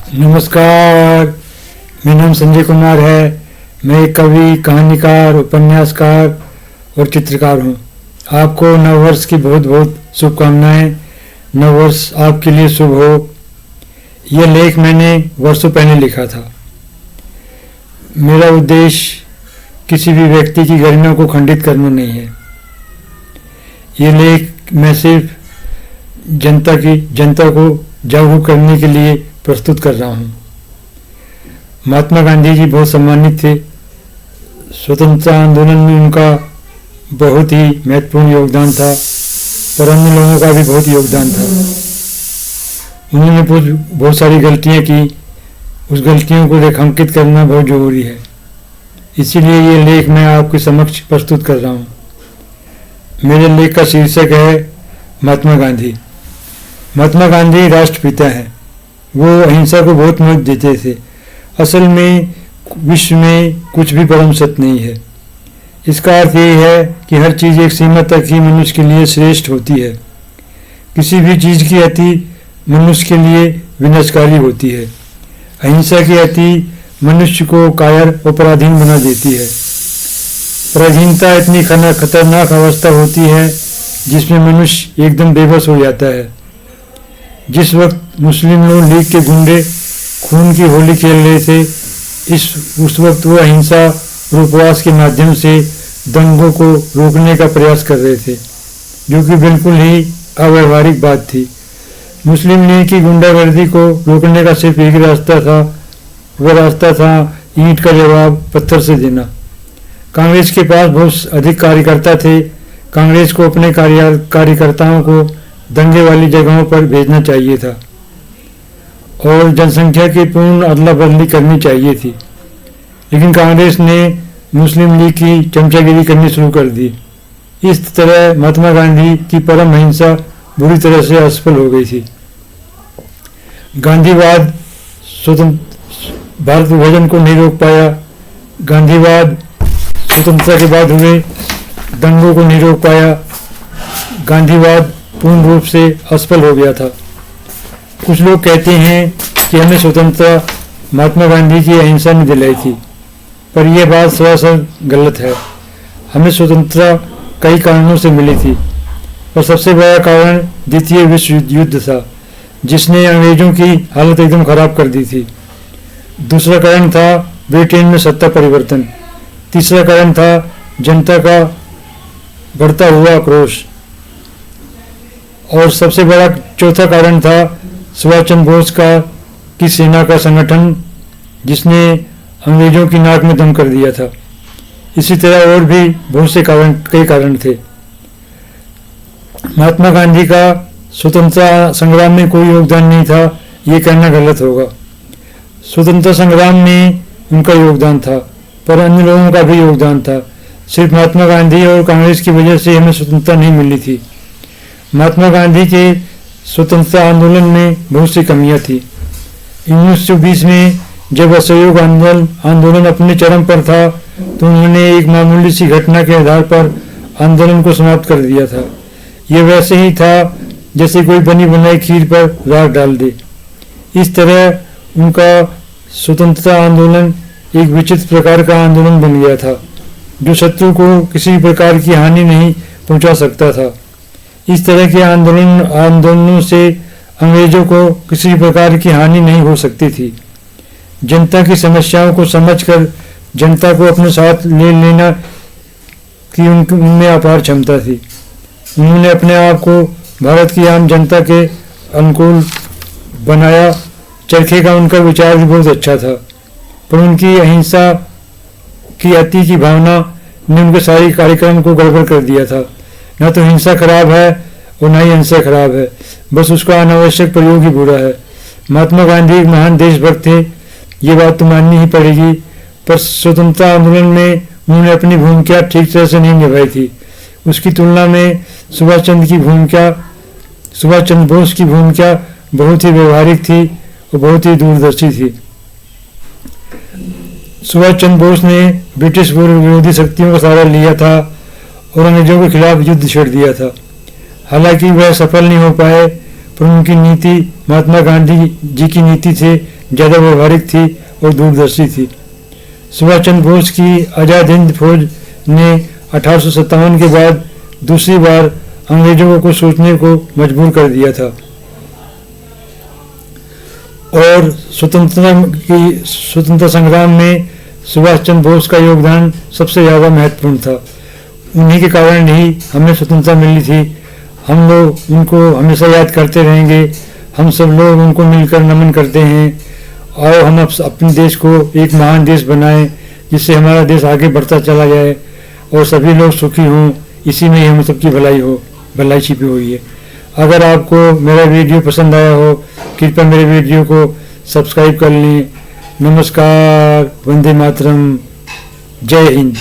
नमस्कार। मेरा नाम संजय कुमार है। मैं एक कवि, कहानीकार, उपन्यासकार और चित्रकार हूँ। आपको नववर्ष की बहुत बहुत शुभकामनाएं। नववर्ष आपके लिए शुभ हो। यह लेख मैंने वर्षों पहले लिखा था। मेरा उद्देश्य किसी भी व्यक्ति की गरिमा को खंडित करना नहीं है। ये लेख मैं सिर्फ जनता को जागरूक करने के लिए प्रस्तुत कर रहा हूँ। महात्मा गांधी जी बहुत सम्मानित थे। स्वतंत्रता आंदोलन में उनका बहुत ही महत्वपूर्ण योगदान था, पर अन्य लोगों का भी बहुत योगदान था। उन्होंने बहुत सारी गलतियाँ की। उस गलतियों को रेखांकित करना बहुत जरूरी है। इसीलिए ये लेख मैं आपके समक्ष प्रस्तुत कर रहा हूँ। मेरे लेख का शीर्षक है महात्मा गांधी। महात्मा गांधी राष्ट्रपिता हैं। वो अहिंसा को बहुत महत्व देते थे। असल में विश्व में कुछ भी परम सत्य नहीं है। इसका अर्थ ये है कि हर चीज़ एक सीमा तक ही मनुष्य के लिए श्रेष्ठ होती है। किसी भी चीज़ की अति मनुष्य के लिए विनाशकारी होती है। अहिंसा की अति मनुष्य को कायर और पराधीन बना देती है। पराधीनता इतनी खतरनाक अवस्था होती है जिसमें मनुष्य एकदम बेबस हो जाता है। जिस वक्त मुस्लिम लीग के गुंडे खून की होली खेल रहे थे, उस वक्त वो अहिंसा और उपवास के माध्यम से दंगों को रोकने का प्रयास कर रहे थे, जो कि बिल्कुल ही अव्यावहारिक बात थी। मुस्लिम लीग की गुंडागर्दी को रोकने का सिर्फ एक रास्ता था। वह रास्ता था ईंट का जवाब पत्थर से देना। कांग्रेस के पास बहुत अधिक कार्यकर्ता थे। कांग्रेस को अपने कार्यकर्ताओं को दंगे वाली जगहों पर भेजना चाहिए था और जनसंख्या की पूर्ण अदला बदली करनी चाहिए थी। लेकिन कांग्रेस ने मुस्लिम लीग की चमचागिरी करनी शुरू कर दी। इस तरह महात्मा गांधी की परम अहिंसा बुरी तरह से असफल हो गई थी। गांधीवाद स्वतंत्र भारत विभाजन को नहीं रोक पाया। गांधीवाद स्वतंत्रता के बाद हुए दंगों को नहीं रोक पाया। गांधीवाद पूर्ण रूप से असफल हो गया था। कुछ लोग कहते हैं कि हमें स्वतंत्रता महात्मा गांधी की अहिंसा ने दिलाई थी, पर यह बात सरासर गलत है। हमें स्वतंत्रता कई कारणों से मिली थी, और सबसे बड़ा कारण द्वितीय विश्व युद्ध था, जिसने अंग्रेजों की हालत एकदम खराब कर दी थी। दूसरा कारण था ब्रिटेन में सत्ता परिवर्तन। तीसरा कारण था जनता का बढ़ता हुआ आक्रोश, और सबसे बड़ा चौथा कारण था सुभाष चंद्र बोस की सेना का संगठन, जिसने अंग्रेजों की नाक में दम कर दिया था। इसी तरह और भी बहुत से कई कारण थे। महात्मा गांधी का स्वतंत्रता संग्राम में कोई योगदान नहीं था, ये कहना गलत होगा। स्वतंत्रता संग्राम में उनका योगदान था, पर अन्य लोगों का भी योगदान था। सिर्फ महात्मा गांधी और कांग्रेस की वजह से हमें स्वतंत्रता नहीं मिली थी। महात्मा गांधी के स्वतंत्रता आंदोलन में बहुत सी कमियां थी। 1920 में जब असहयोग आंदोलन अपने चरम पर था, तो उन्होंने एक मामूली सी घटना के आधार पर आंदोलन को समाप्त कर दिया था। यह वैसे ही था जैसे कोई बनी बनाई खीर पर राख डाल दे। इस तरह उनका स्वतंत्रता आंदोलन एक विचित्र प्रकार का आंदोलन बन गया था, जो शत्रु को किसी प्रकार की हानि नहीं पहुंचा सकता था। इस तरह के आंदोलनों से अंग्रेजों को किसी प्रकार की हानि नहीं हो सकती थी। जनता की समस्याओं को समझकर जनता को अपने साथ ले लेना की उनमें अपार क्षमता थी। उन्होंने अपने आप को भारत की आम जनता के अनुकूल बनाया। चरखे का उनका विचार भी बहुत अच्छा था, पर उनकी अहिंसा की अति की भावना ने उनके सारे कार्यक्रम को गड़बड़ कर दिया था। न तो हिंसा खराब है और न ही हिंसा खराब है, बस उसका अनावश्यक प्रयोग ही बुरा है। महात्मा गांधी एक महान देशभक्त थे, ये बात तो माननी ही पड़ेगी, पर स्वतंत्रता आंदोलन में उन्होंने अपनी भूमिका ठीक तरह से नहीं निभाई थी। उसकी तुलना में सुभाष चंद्र बोस की भूमिका बहुत ही व्यवहारिक थी और बहुत ही दूरदर्शी थी। सुभाष चंद्र बोस ने ब्रिटिश विरोधी शक्तियों का सहारा लिया था और अंग्रेजों के खिलाफ युद्ध छेड़ दिया था। हालांकि वह सफल नहीं हो पाए, पर उनकी नीति महात्मा गांधी जी की नीति से ज़्यादा व्यवहारिक थी और दूरदर्शी थी। सुभाष चंद्र बोस की आज़ाद हिंद फौज ने 1857 के बाद दूसरी बार अंग्रेजों को सोचने को मजबूर कर दिया था और स्वतंत्रता संग्राम में सुभाष चंद्र बोस का योगदान सबसे ज़्यादा महत्वपूर्ण था। उन्हीं के कारण ही हमें स्वतंत्रता मिली थी। हम लोग उनको हमेशा याद करते रहेंगे। हम सब लोग उनको मिलकर नमन करते हैं। और हम अपने देश को एक महान देश बनाएं, जिससे हमारा देश आगे बढ़ता चला जाए और सभी लोग सुखी हों। इसी में ही हम सबकी भलाई छिपी हुई है। अगर आपको मेरा वीडियो पसंद आया हो, कृपया मेरे वीडियो को सब्सक्राइब कर लें। नमस्कार, वंदे मातरम, जय हिंद।